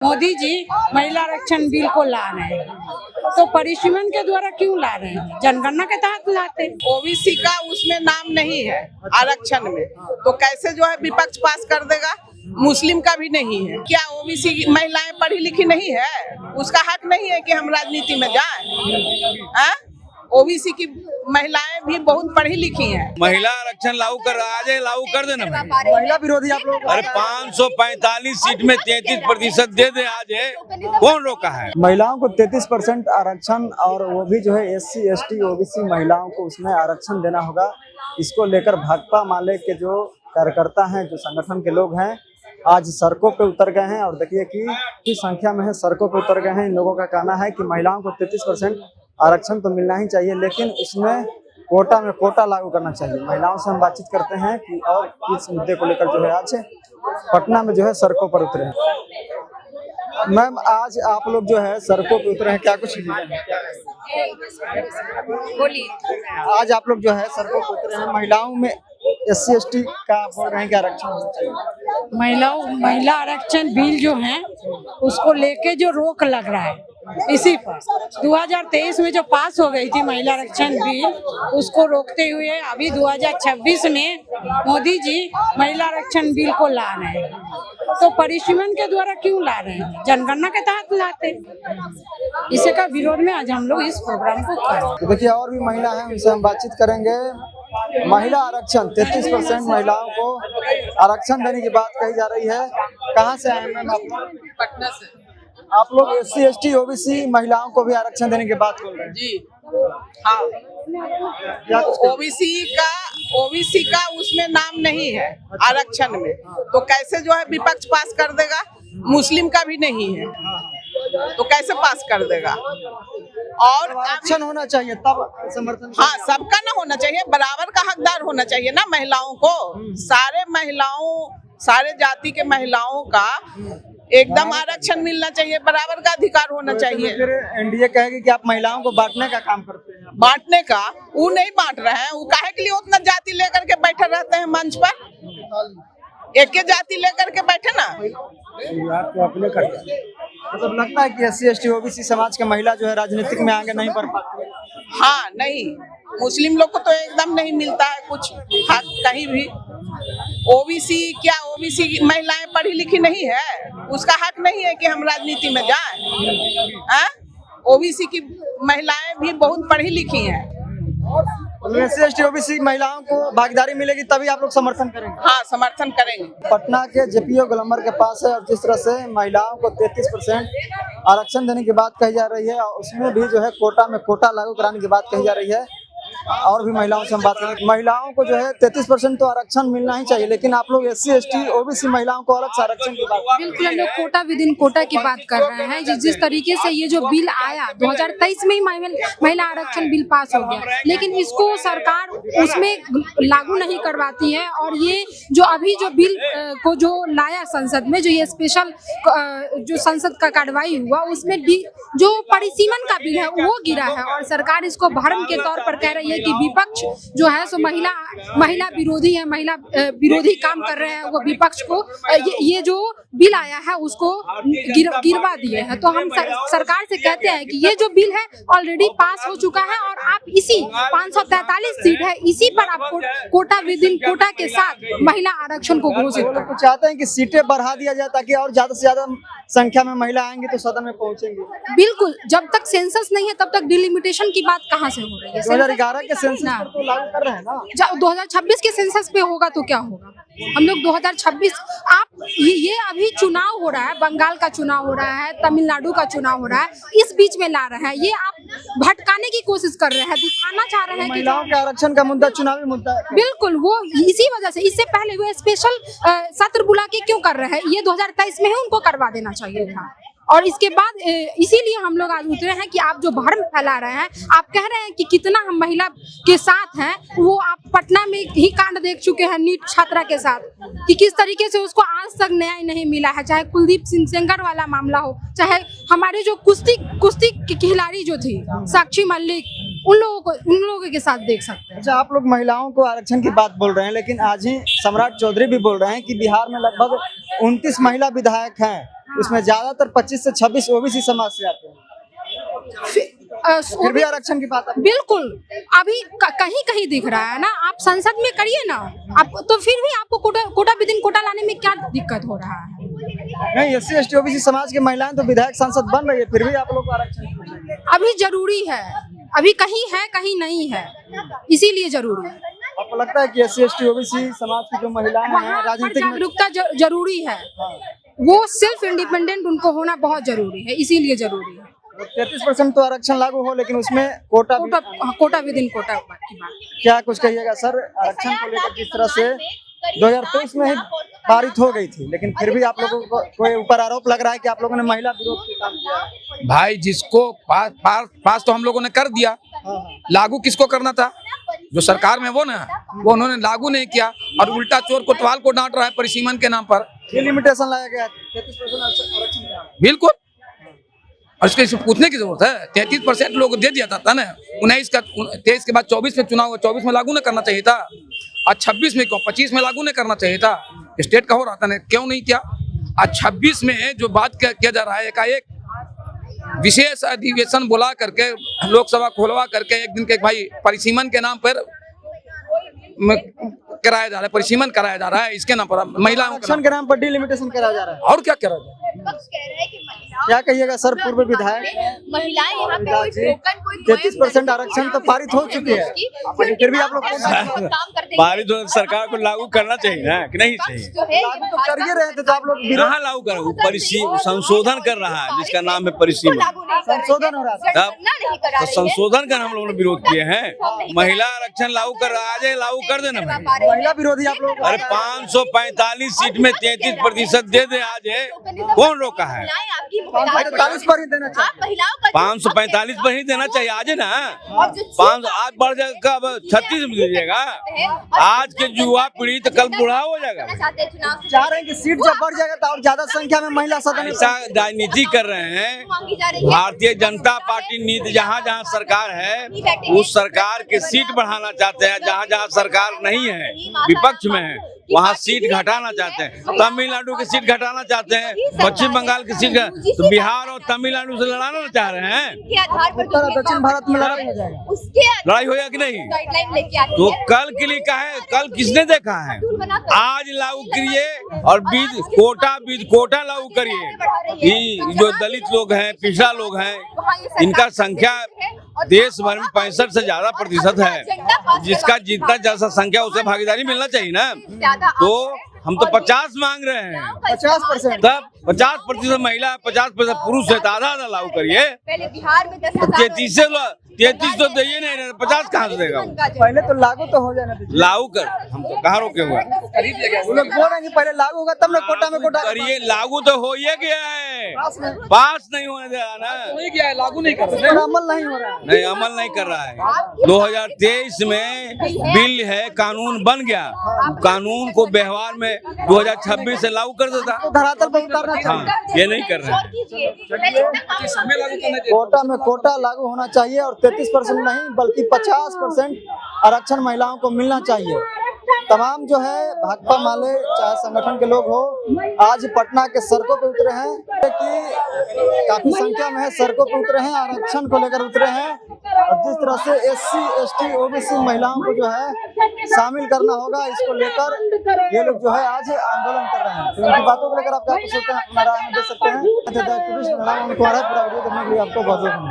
मोदी जी महिला आरक्षण बिल को ला रहे हैं, तो परिसीमन के द्वारा क्यों ला रहे हैं? जनगणना के तहत लाते। ओबीसी का उसमें नाम नहीं है आरक्षण में, तो कैसे जो है विपक्ष पास कर देगा? मुस्लिम का भी नहीं है क्या? ओबीसी की महिलाएं पढ़ी लिखी नहीं है, उसका हक नहीं है कि हम राजनीति में जाएं? ओबीसी की महिलाएं भी बहुत पढ़ी लिखी हैं। महिला आरक्षण लागू कर आज लागू कर देना। महिला विरोधी आप लोग। अरे 545 सीट में 33% दे दे आज है, कौन रोका है? महिलाओं को 33% आरक्षण और वो भी जो है SC ST OBC महिलाओं को उसमें आरक्षण देना होगा। इसको लेकर भाकपा माले के जो कार्यकर्ता हैं, जो संगठन के लोग हैं, आज सड़कों पे उतर गए हैं और देखिए कि संख्या में है सड़कों पे उतर गए हैं। इन लोगों का कहना है कि महिलाओं को 33% आरक्षण तो मिलना ही चाहिए, लेकिन उसमें कोटा में कोटा लागू करना चाहिए। महिलाओं से हम बातचीत करते हैं कि और किस मुद्दे को लेकर जो है आज पटना में जो है सड़कों पर उतरे हैं। मैम, आज आप लोग जो है सड़कों पर उतरे हैं, क्या कुछ बोलिए। आज आप लोग जो है सड़कों पर उतरे हैं, महिलाओं में SC ST का बोल रहे हैं कि आरक्षण होना चाहिए। महिला आरक्षण बिल जो है उसको लेके जो रोक लग रहा है, इसी पर 2023 में जो पास हो गई थी महिला आरक्षण बिल, उसको रोकते हुए अभी 2026 में मोदी जी महिला आरक्षण बिल को ला रहे हैं, तो परिसीमन के द्वारा क्यों ला रहे हैं? जनगणना के तहत लाते। इसी का विरोध में आज हम लोग इस प्रोग्राम को कर रहे हैं। देखिए और भी महिला हैं, उनसे हम बातचीत करेंगे। महिला आरक्षण 33% महिलाओं को आरक्षण देने की बात कही जा रही है। कहाँ से आए मैम आप लोग? पटना से। आप लोग SC ST OBC महिलाओं को भी आरक्षण देने की बात बोल रहे हैं जी हाँ। ओबीसी का उसमें नाम नहीं है आरक्षण में, तो कैसे जो है विपक्ष पास कर देगा? मुस्लिम का भी नहीं है, तो कैसे पास कर देगा? और आरक्षण होना चाहिए तब समर्थन। हाँ, सबका ना होना चाहिए, बराबर का हकदार होना चाहिए ना महिलाओं को। सारे जाति के महिलाओं का एकदम आरक्षण मिलना चाहिए, बराबर का अधिकार होना चाहिए। फिर NDA कहेगी कि आप महिलाओं को बांटने का काम करते हैं। बांटने का वो नहीं बांट रहे हैं, वो काहे के लिए उतना जाति लेकर के बैठे रहते हैं मंच पर? एक जाति लेकर के बैठे ना। मतलब लगता है कि SC ST OBC समाज के महिला जो है राजनीतिक में आगे नहीं बढ़ पाती। हाँ, नहीं, मुस्लिम लोग को तो एकदम नहीं मिलता है कुछ हक कहीं भी। ओबीसी की महिलाएं पढ़ी लिखी नहीं है, उसका हक नहीं है कि हम राजनीति में जाएं? ओबीसी की महिलाएं भी बहुत पढ़ी लिखी हैं। SC ST OBC महिलाओं को भागीदारी मिलेगी तभी आप लोग समर्थन करेंगे। हाँ, समर्थन करेंगे। पटना के JPO गोलंबर के पास है और जिस तरह से महिलाओं को 33% आरक्षण देने की बात कही जा रही है, उसमें भी जो है कोटा में कोटा लागू कराने की बात कही जा रही है। और भी महिलाओं से हम बात करें। महिलाओं को जो है 33% तो आरक्षण मिलना ही चाहिए, लेकिन आप लोग SC ST OBC महिलाओं को अलग से आरक्षण की बात। बिल्कुल, हम लोग कोटा विद इन कोटा की बात कर रहे हैं। जिस तरीके से ये जो बिल आया 2023 में ही महिला आरक्षण बिल पास हो गया, लेकिन इसको सरकार उसमें लागू नहीं करवाती है। और ये जो अभी जो बिल को जो लाया संसद में, जो ये स्पेशल जो संसद का कार्रवाई हुआ, उसमें जो परिसीमन का बिल है वो गिरा है और सरकार इसको भरम के तौर पर कह रही है कि विपक्ष जो है सो महिला विरोधी है, महिला विरोधी काम कर रहे हैं। वो विपक्ष को ये जो बिल आया है उसको गिरवा दिए हैं। तो हम सरकार से कहते हैं कि ये जो बिल है ऑलरेडी पास हो चुका है और आप इसी 543 सीट है, इसी पर आप कोटा विद इन कोटा के साथ महिला आरक्षण को घोषित करें। चाहते हैं कि सीटें बढ़ा दिया जाए ताकि और ज्यादा से ज्यादा संख्या में महिला आएंगी तो सदन में पहुंचेंगी। बिल्कुल, जब तक सेंसस नहीं है तब तक डिलिमिटेशन की बात कहाँ से हो रही है? 2011 के सेंसस पर तो लागू कर रहे हैं ना। 2026 के सेंसस पे होगा तो क्या होगा? हम लोग 2026 आप ये अभी चुनाव हो रहा है, बंगाल का चुनाव हो रहा है, तमिलनाडु का चुनाव हो रहा है, इस बीच में ला रहे हैं। ये आप भटकाने की कोशिश कर रहे हैं, दिखाना चाह रहे हैं कि महिलाओं के आरक्षण का मुद्दा चुनावी मुद्दा है। बिल्कुल, वो इसी वजह से इससे पहले वो स्पेशल सत्र बुला के क्यों कर रहे हैं? ये 2023 में ही उनको करवा देना चाहिए था। और इसके बाद इसीलिए हम लोग आज उतरे हैं कि आप जो भ्रम फैला रहे हैं, आप कह रहे हैं कि कितना हम महिला के साथ हैं, वो आप पटना में ही कांड देख चुके हैं नीट छात्रा के साथ कि किस तरीके से उसको आज तक न्याय नहीं मिला है। चाहे कुलदीप सिंह सेंगर वाला मामला हो, चाहे हमारे जो कुश्ती की खिलाड़ी जो थी साक्षी मलिक, उन लोगों के साथ देख सकते हैं। अच्छा, आप लोग महिलाओं को आरक्षण की बात बोल रहे हैं, लेकिन आज ही सम्राट चौधरी भी बोल रहे हैं कि बिहार में लगभग 29 महिला विधायक हैं उसमें ज्यादातर 25 से 26 ओबीसी समाज से आते हैं, फिर भी आरक्षण की बात है। बिल्कुल अभी कहीं कहीं दिख रहा है ना, आप संसद में करिए ना, आप तो फिर भी आपको कोटा विदिन कोटा लाने में क्या दिक्कत हो रहा है? नहीं, SC ST OBC समाज की महिलाएं तो विधायक सांसद बन रही है, फिर भी आप लोग को आरक्षण क्यों चाहिए? अभी जरूरी है, अभी कहीं है कहीं नहीं है, इसीलिए जरूरी है। आपको लगता है कि SC ST OBC समाज की जो महिलाएं हैं वहाँ पर राजनीतिक में, जागरूकता जरूरी है, वो सेल्फ इंडिपेंडेंट उनको होना बहुत जरूरी है, इसीलिए जरूरी है। 33% तो आरक्षण लागू हो, लेकिन उसमें कोटा विदिन कोटा की बात। क्या कुछ कहिएगा सर, आरक्षण को लेकर जिस तरह से 2023 में ही पारित हो गई थी, लेकिन फिर भी आप लोगों को ऊपर आरोप लग रहा है कि आप लोगों ने महिला विरोध के काम किया। भाई जिसको पास तो हम लोगों ने कर दिया, लागू किसको करना था? जो सरकार में वो उन्होंने लागू नहीं किया, और उल्टा चोर कोतवाल को डांट रहा है परिसीमन के नाम पर। ये लिमिटेशन लाया गया 33% आरक्षण। बिल्कुल, और इसके पूछने की जरूरत है। 33% लोग दे दिया था ना, 23 के बाद 24 में चुनाव हुआ, 24 में लागू नहीं करना चाहिए था, आज 26 में क्यों 25 में लागू नहीं करना चाहिए था? स्टेट का हो रहा था ना, क्यों नहीं किया? आज 26 में जो बात किया जा रहा है, एकाएक विशेष अधिवेशन बुला करके लोकसभा खोलवा करके एक दिन के भाई परिसीमन के नाम पर कराया जा रहा है, परिसीमन कराया जा रहा है, इसके नाम पर महिलाओं आरक्षण के नाम पर डिलिमिटेशन कराया जा रहा है। और क्या करा जाए? क्या कहिएगा सर, पूर्व विधायक महिलाएं यहाँ पे कोई टोकन, कोई 33% आरक्षण तो पारित हो चुकी है, फिर भी आप लोग पारित सरकार को लागू करना चाहिए ना, कि नहीं चाहिए? लागू तो कर ही रहे थे, तो आप लोग विरोध कहाँ लागू कर, संशोधन कर रहा है, जिसका नाम है परिसीमन, संशोधन हो रहा था। तो संशोधन का हम लोगों ने विरोध किए हैं। महिला आरक्षण लागू कर रहा है, लागू कर देना भाई। महिला विरोधी आप लोग, अरे 545 सीट में 33% दे दे आज है, कौन रोका है? 45 पर ही देना चाहिए। 545 पर ही देना चाहिए आज है ना, 5 आज बढ़ जाएगा, अब 36 में दीजिएगा। आज के युवा पीढ़ी तो कल बूढ़ा हो जाएगा। चाह रहे हैं कि सीट जब बढ़ जाएगा तो और ज्यादा संख्या में महिला सदन में ऐसा राजनीति कर रहे हैं। भारतीय जनता पार्टी नीति जहाँ जहाँ सरकार है, उस सरकार की सीट बढ़ाना चाहते हैं, जहाँ जहाँ सरकार नहीं है, विपक्ष में है, वहाँ सीट घटाना चाहते हैं। तमिलनाडु की सीट घटाना चाहते हैं, पश्चिम बंगाल की सीट, तो बिहार और तमिलनाडु से लड़ाना चाह रहे हैं। दक्षिण भारत में लड़ाई हो जाएगा, लड़ाई होगा कि नहीं? तो कल के लिए कहे, कल किसने देखा है? आज लागू करिए और बीज कोटा लागू करिए। ये जो दलित लोग हैं, पिछड़ा लोग हैं, इनका संख्या देश भर में 65 से ज्यादा प्रतिशत है, जिसका जितना जैसा संख्या उसे भागीदारी मिलना चाहिए ना। तो हम तो 50 मांग रहे हैं, 50%, तब 50% महिला, 50% पुरुष है, तो आधा लागू करिए। 33 तो दे नहीं रहे, 50 कहाँ से देगा? पहले तो लागू तो हो जाना चाहिए। लागू कर, हम तो कहाँ रोके हुए? वो लोग बोल रहे हैं कि पहले लागू होगा तब ना कोटा में कोटा करिए, लागू तो हो ही गया है, पास नहीं होने दे रहा ना, लागू नहीं कर पर अमल नहीं हो रहा है। नहीं अमल नहीं कर रहा है। 2023 में बिल है, कानून बन गया, कानून को व्यवहार में 2026 से लागू कर देता। तो धरातल पर उतारना चाहिए। हाँ, ये नहीं कर रहे हैं। कोटा में कोटा लागू होना चाहिए और 33% नहीं बल्कि 50% आरक्षण महिलाओं को मिलना चाहिए। तमाम जो है भाकपा माले चाहे संगठन के लोग हो, आज पटना के सड़कों पे उतरे हैं, कि काफी संख्या में है, सड़कों पे उतरे हैं, आरक्षण को लेकर उतरे हैं। और जिस तरह से SC ST OBC महिलाओं को जो है शामिल करना होगा, इसको लेकर ये लोग जो है आज आंदोलन कर रहे हैं। तो उनकी बातों को लेकर आप क्या कुछ सोचते हैं, अपना राय में दे सकते हैं। पूरा वीडियो देखने के लिए आपको बहुत बहुत धन्यवाद।